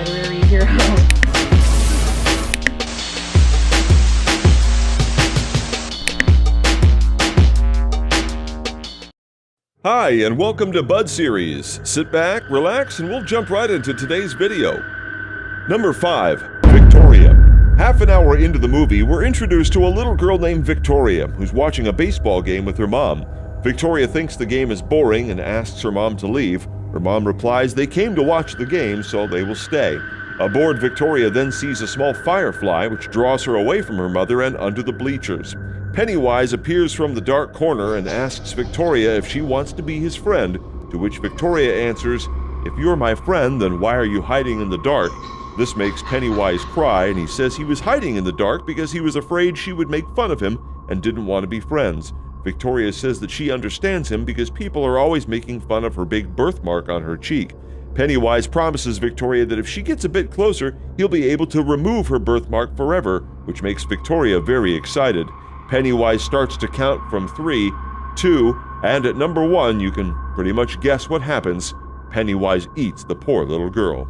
literary hero. Hi, and welcome to Bud Series. Sit back, relax, and we'll jump right into today's video. Number 5. Victoria. Half an hour into the movie, we're introduced to a little girl named Victoria who's watching a baseball game with her mom. Victoria thinks the game is boring and asks her mom to leave. Her mom replies they came to watch the game, so they will stay. Aboard, Victoria then sees a small firefly which draws her away from her mother and under the bleachers. Pennywise appears from the dark corner and asks Victoria if she wants to be his friend, to which Victoria answers, "If you're my friend, then why are you hiding in the dark?" This makes Pennywise cry, and he says he was hiding in the dark because he was afraid she would make fun of him and didn't want to be friends. Victoria says that she understands him because people are always making fun of her big birthmark on her cheek. Pennywise promises Victoria that if she gets a bit closer, he'll be able to remove her birthmark forever, which makes Victoria very excited. Pennywise starts to count from 3, 2, and at number 1, you can pretty much guess what happens. Pennywise eats the poor little girl.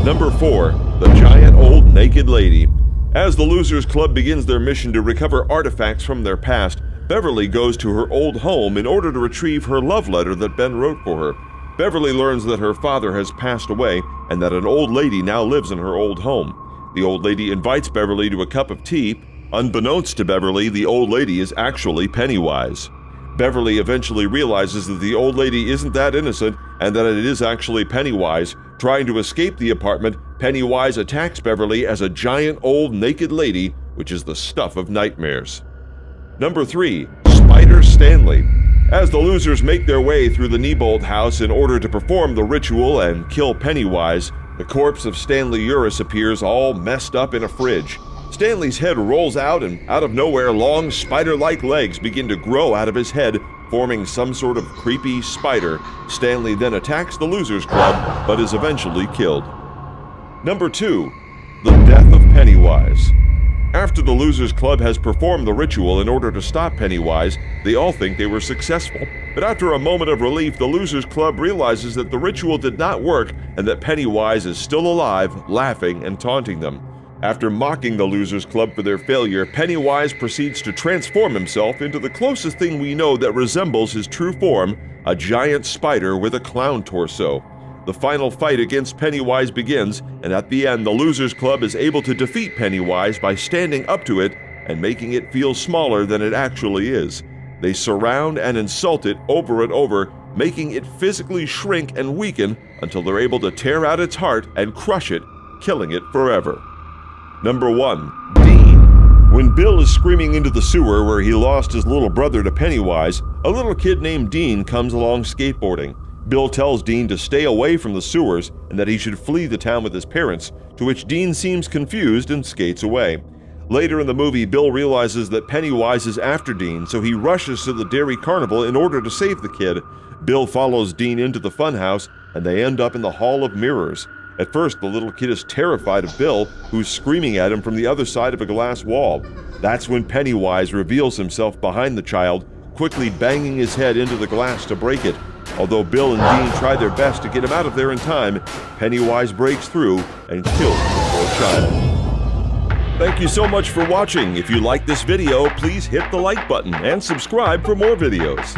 Number 4. The Giant Old Naked Lady. As the Losers Club begins their mission to recover artifacts from their past, Beverly goes to her old home in order to retrieve her love letter that Ben wrote for her. Beverly learns that her father has passed away and that an old lady now lives in her old home. The old lady invites Beverly to a cup of tea. Unbeknownst to Beverly, the old lady is actually Pennywise. Beverly eventually realizes that the old lady isn't that innocent and that it is actually Pennywise. Trying to escape the apartment, Pennywise attacks Beverly as a giant old naked lady, which is the stuff of nightmares. Number 3. Spider Stanley. As the losers make their way through the Neibolt house in order to perform the ritual and kill Pennywise, the corpse of Stanley Uris appears all messed up in a fridge. Stanley's head rolls out, and out of nowhere, long spider-like legs begin to grow out of his head, forming some sort of creepy spider. Stanley then attacks the Losers Club, but is eventually killed. Number 2. The Death of Pennywise. After the Losers Club has performed the ritual in order to stop Pennywise, they all think they were successful. But after a moment of relief, the Losers Club realizes that the ritual did not work and that Pennywise is still alive, laughing and taunting them. After mocking the Losers Club for their failure, Pennywise proceeds to transform himself into the closest thing we know that resembles his true form, a giant spider with a clown torso. The final fight against Pennywise begins, and at the end, the Losers Club is able to defeat Pennywise by standing up to it and making it feel smaller than it actually is. They surround and insult it over and over, making it physically shrink and weaken until they're able to tear out its heart and crush it, killing it forever. Number 1. Dean. When Bill is screaming into the sewer where he lost his little brother to Pennywise, a little kid named Dean comes along skateboarding. Bill tells Dean to stay away from the sewers and that he should flee the town with his parents, to which Dean seems confused and skates away. Later in the movie, Bill realizes that Pennywise is after Dean, so he rushes to the Dairy Carnival in order to save the kid. Bill follows Dean into the funhouse, and they end up in the Hall of Mirrors. At first, the little kid is terrified of Bill, who's screaming at him from the other side of a glass wall. That's when Pennywise reveals himself behind the child, quickly banging his head into the glass to break it. Although Bill and Dean try their best to get him out of there in time, Pennywise breaks through and kills the poor child. Thank you so much for watching. If you like this video, please hit the like button and subscribe for more videos.